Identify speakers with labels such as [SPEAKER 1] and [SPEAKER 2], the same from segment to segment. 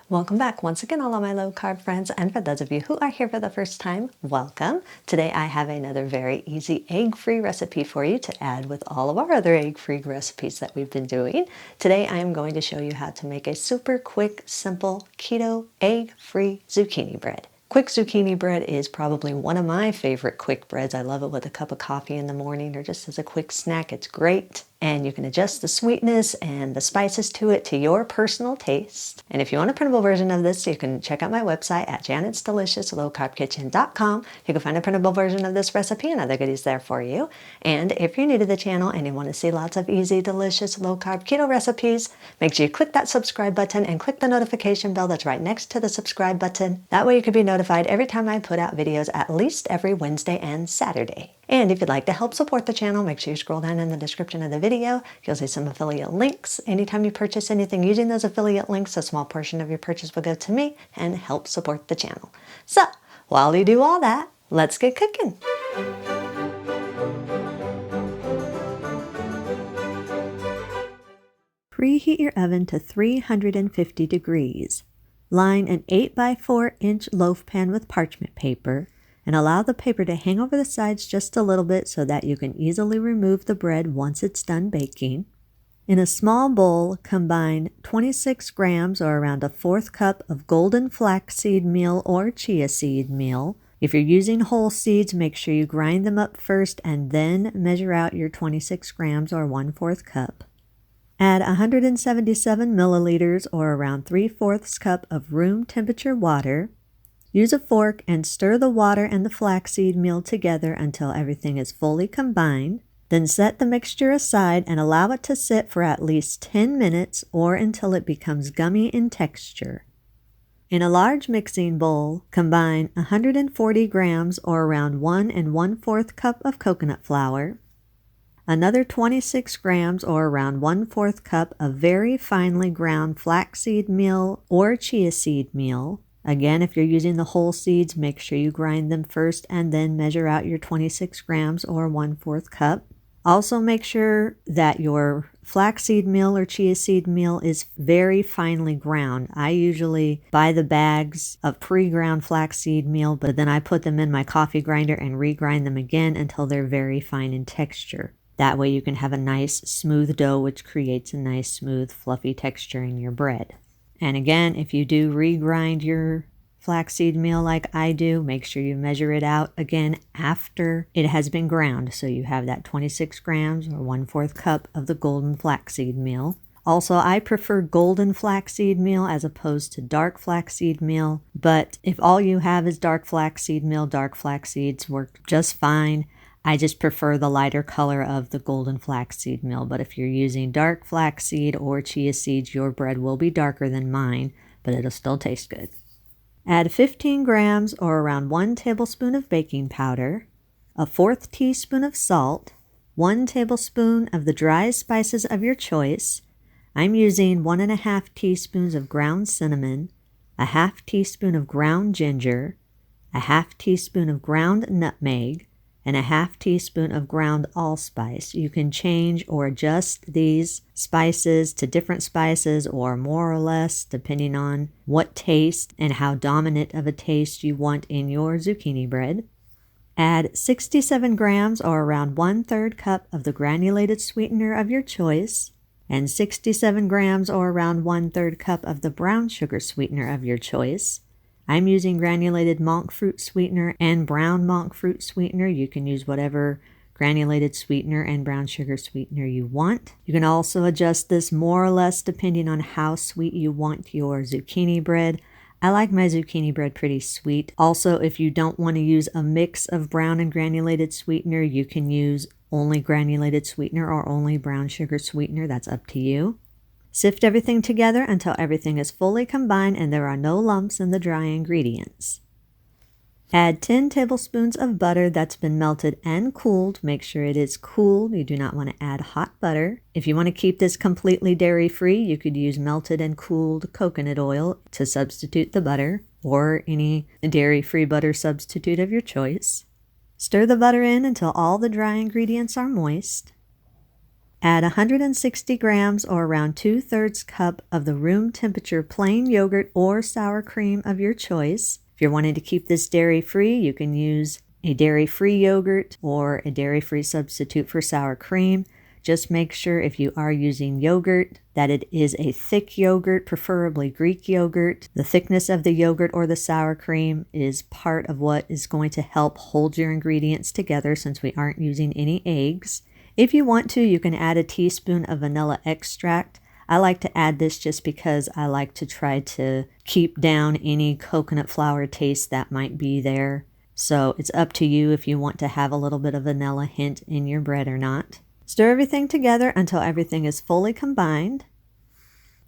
[SPEAKER 1] Welcome back once again, all of my low carb friends, and for those of you who are here for the first time, welcome. Today I have another very easy egg-free recipe for you to add with all of our other egg-free recipes that we've been doing. Today I am going to show you how to make a super quick, simple, keto, egg-free zucchini bread. Quick zucchini bread is probably one of my favorite quick breads. I love it with a cup of coffee in the morning or just as a quick snack. It's great. And you can adjust the sweetness and the spices to it to your personal taste. And if you want a printable version of this, you can check out my website at janet'sdeliciouslowcarbkitchen.com. You can find a printable version of this recipe and other goodies there for you. And if you're new to the channel and you want to see lots of easy, delicious, low-carb keto recipes, make sure you click that subscribe button and click the notification bell that's right next to the subscribe button. That way you can be notified every time I put out videos at least every Wednesday and Saturday. And if you'd like to help support the channel, make sure you scroll down in the description of the video. You'll see some affiliate links. Anytime you purchase anything using those affiliate links, a small portion of your purchase will go to me and help support the channel. So, while you do all that, let's get cooking. Preheat your oven to 350 degrees. Line an 8x4-inch loaf pan with parchment paper and allow the paper to hang over the sides just a little bit so that you can easily remove the bread once it's done baking. In a small bowl, combine 26 grams or around a 1/4 cup of golden flaxseed meal or chia seed meal. If you're using whole seeds, make sure you grind them up first and then measure out your 26 grams or 1/4 cup. Add 177 milliliters or around 3/4 cup of room temperature water. Use a fork and stir the water and the flaxseed meal together until everything is fully combined. Then set the mixture aside and allow it to sit for at least 10 minutes or until it becomes gummy in texture. In a large mixing bowl, combine 140 grams or around 1 1/4 cup of coconut flour, another 26 grams or around 1/4 cup of very finely ground flaxseed meal or chia seed meal. Again, if you're using the whole seeds, make sure you grind them first and then measure out your 26 grams or 1/4 cup. Also make sure that your flaxseed meal or chia seed meal is very finely ground. I usually buy the bags of pre-ground flaxseed meal, but then I put them in my coffee grinder and regrind them again until they're very fine in texture. That way you can have a nice smooth dough, which creates a nice smooth fluffy texture in your bread. And again, if you do regrind your flaxseed meal like I do, make sure you measure it out again after it has been ground. So you have that 26 grams or 1/4 cup of the golden flaxseed meal. Also, I prefer golden flaxseed meal as opposed to dark flaxseed meal. But if all you have is dark flaxseed meal, dark flax seeds work just fine. I just prefer the lighter color of the golden flaxseed meal, but if you're using dark flaxseed or chia seeds, your bread will be darker than mine, but it'll still taste good. Add 15 grams or around 1 tablespoon of baking powder, a 1/4 teaspoon of salt, 1 tablespoon of the dry spices of your choice. I'm using 1 1/2 teaspoons of ground cinnamon, a 1/2 teaspoon of ground ginger, a 1/2 teaspoon of ground nutmeg, and a 1/2 teaspoon of ground allspice. You can change or adjust these spices to different spices or more or less depending on what taste and how dominant of a taste you want in your zucchini bread. Add 67 grams or around 1/3 cup of the granulated sweetener of your choice and 67 grams or around 1/3 cup of the brown sugar sweetener of your choice. I'm using granulated monk fruit sweetener and brown monk fruit sweetener. You can use whatever granulated sweetener and brown sugar sweetener you want. You can also adjust this more or less depending on how sweet you want your zucchini bread. I like my zucchini bread pretty sweet. Also, if you don't want to use a mix of brown and granulated sweetener, you can use only granulated sweetener or only brown sugar sweetener. That's up to you. Sift everything together until everything is fully combined and there are no lumps in the dry ingredients. Add 10 tablespoons of butter that's been melted and cooled. Make sure it is cool. You do not want to add hot butter. If you want to keep this completely dairy-free, you could use melted and cooled coconut oil to substitute the butter or any dairy-free butter substitute of your choice. Stir the butter in until all the dry ingredients are moist. Add 160 grams or around 2/3 cup of the room temperature plain yogurt or sour cream of your choice. If you're wanting to keep this dairy-free, you can use a dairy-free yogurt or a dairy-free substitute for sour cream. Just make sure if you are using yogurt that it is a thick yogurt, preferably Greek yogurt. The thickness of the yogurt or the sour cream is part of what is going to help hold your ingredients together since we aren't using any eggs. If you want to, you can add a teaspoon of vanilla extract. I like to add this just because I like to try to keep down any coconut flour taste that might be there. So it's up to you if you want to have a little bit of vanilla hint in your bread or not. Stir everything together until everything is fully combined.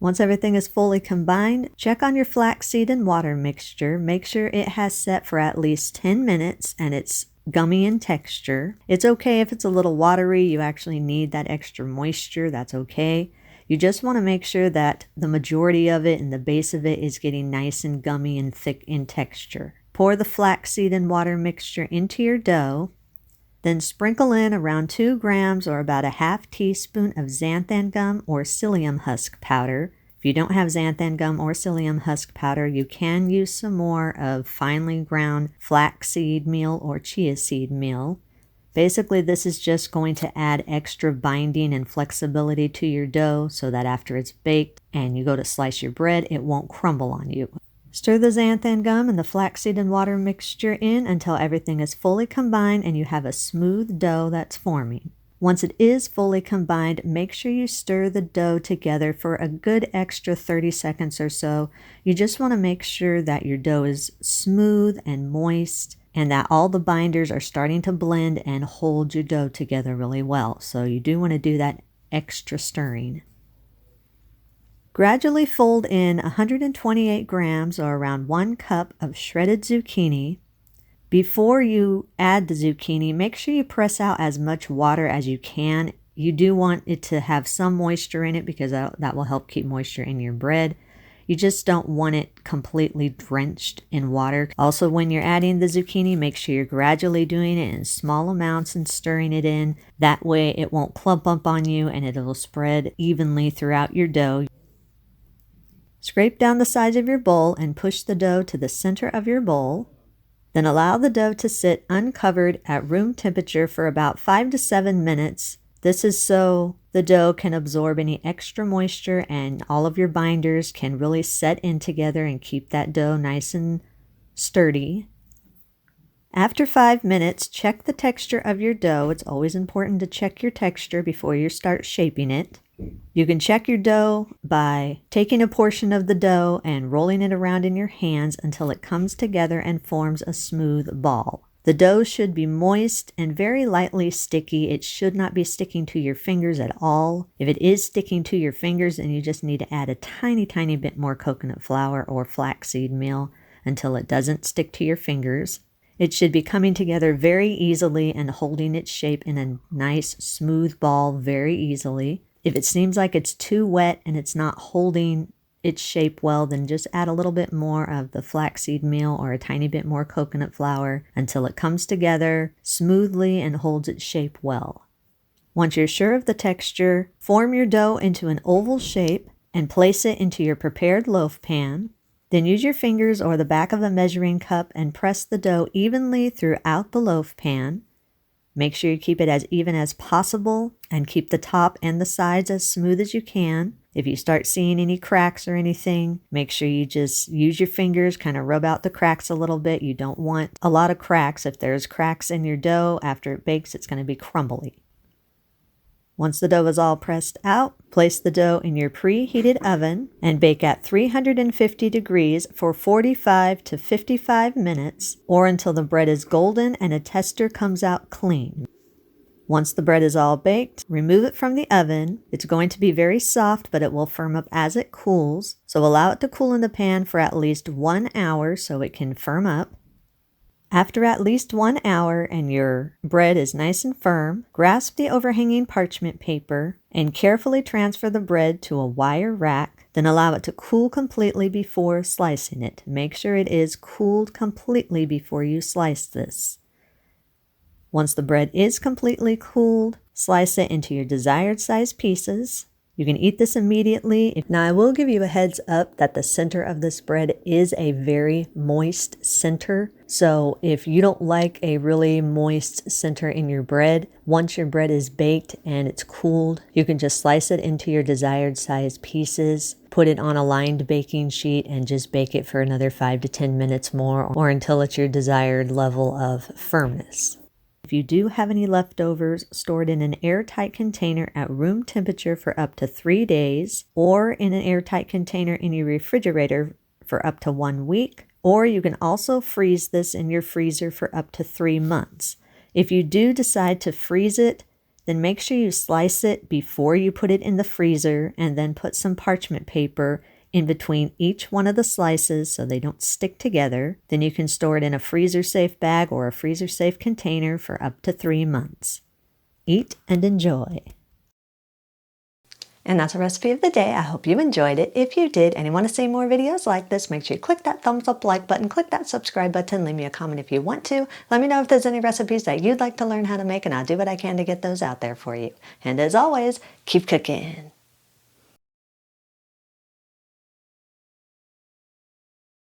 [SPEAKER 1] Once everything is fully combined, check on your flaxseed and water mixture. Make sure it has set for at least 10 minutes and it's gummy in texture. It's okay if it's a little watery. You actually need that extra moisture. That's okay. You just want to make sure that the majority of it and the base of it is getting nice and gummy and thick in texture. Pour the flaxseed and water mixture into your dough. Then sprinkle in around 2 grams or about a half teaspoon of xanthan gum or psyllium husk powder. If you don't have xanthan gum or psyllium husk powder, you can use some more of finely ground flaxseed meal or chia seed meal. Basically, this is just going to add extra binding and flexibility to your dough so that after it's baked and you go to slice your bread, it won't crumble on you. Stir the xanthan gum and the flaxseed and water mixture in until everything is fully combined and you have a smooth dough that's forming. Once it is fully combined, make sure you stir the dough together for a good extra 30 seconds or so. You just want to make sure that your dough is smooth and moist and that all the binders are starting to blend and hold your dough together really well. So you do want to do that extra stirring. Gradually fold in 128 grams or around 1 cup of shredded zucchini. Before you add the zucchini, make sure you press out as much water as you can. You do want it to have some moisture in it because that will help keep moisture in your bread. You just don't want it completely drenched in water. Also, when you're adding the zucchini, make sure you're gradually doing it in small amounts and stirring it in. That way it won't clump up on you and it'll spread evenly throughout your dough. Scrape down the sides of your bowl and push the dough to the center of your bowl. Then allow the dough to sit uncovered at room temperature for about 5 to 7 minutes. This is so the dough can absorb any extra moisture and all of your binders can really set in together and keep that dough nice and sturdy. After 5 minutes, check the texture of your dough. It's always important to check your texture before you start shaping it. You can check your dough by taking a portion of the dough and rolling it around in your hands until it comes together and forms a smooth ball. The dough should be moist and very lightly sticky. It should not be sticking to your fingers at all. If it is sticking to your fingers, then you just need to add a tiny bit more coconut flour or flaxseed meal until it doesn't stick to your fingers. It should be coming together very easily and holding its shape in a nice smooth ball very easily. If it seems like it's too wet and it's not holding its shape well, then just add a little bit more of the flaxseed meal or a tiny bit more coconut flour until it comes together smoothly and holds its shape well. Once you're sure of the texture, form your dough into an oval shape and place it into your prepared loaf pan. Then use your fingers or the back of a measuring cup and press the dough evenly throughout the loaf pan. Make sure you keep it as even as possible and keep the top and the sides as smooth as you can. If you start seeing any cracks or anything, make sure you just use your fingers, kind of rub out the cracks a little bit. You don't want a lot of cracks. If there's cracks in your dough after it bakes, it's going to be crumbly. Once the dough is all pressed out, place the dough in your preheated oven and bake at 350 degrees for 45 to 55 minutes or until the bread is golden and a tester comes out clean. Once the bread is all baked, remove it from the oven. It's going to be very soft, but it will firm up as it cools. So allow it to cool in the pan for at least 1 hour so it can firm up. After at least 1 hour and your bread is nice and firm, grasp the overhanging parchment paper and carefully transfer the bread to a wire rack. Then allow it to cool completely before slicing it. Make sure it is cooled completely before you slice this. Once the bread is completely cooled, Slice it into your desired size pieces. You can eat this immediately. Now, I will give you a heads up that the center of this bread is a very moist center. So if you don't like a really moist center in your bread, once your bread is baked and it's cooled, you can just slice it into your desired size pieces, put it on a lined baking sheet, and just bake it for another 5 to 10 minutes more, or until it's your desired level of firmness. If you do have any leftovers, store it in an airtight container at room temperature for up to 3 days, or in an airtight container in your refrigerator for up to 1 week, or you can also freeze this in your freezer for up to 3 months. If you do decide to freeze it, then make sure you slice it before you put it in the freezer, and then put some parchment paper in between each one of the slices so they don't stick together. Then you can store it in a freezer-safe bag or a freezer-safe container for up to 3 months. Eat and enjoy. And that's a recipe of the day. I hope you enjoyed it. If you did and you want to see more videos like this, make sure you click that thumbs up like button, click that subscribe button, leave me a comment if you want to. Let me know if there's any recipes that you'd like to learn how to make, and I'll do what I can to get those out there for you. And as always, keep cooking.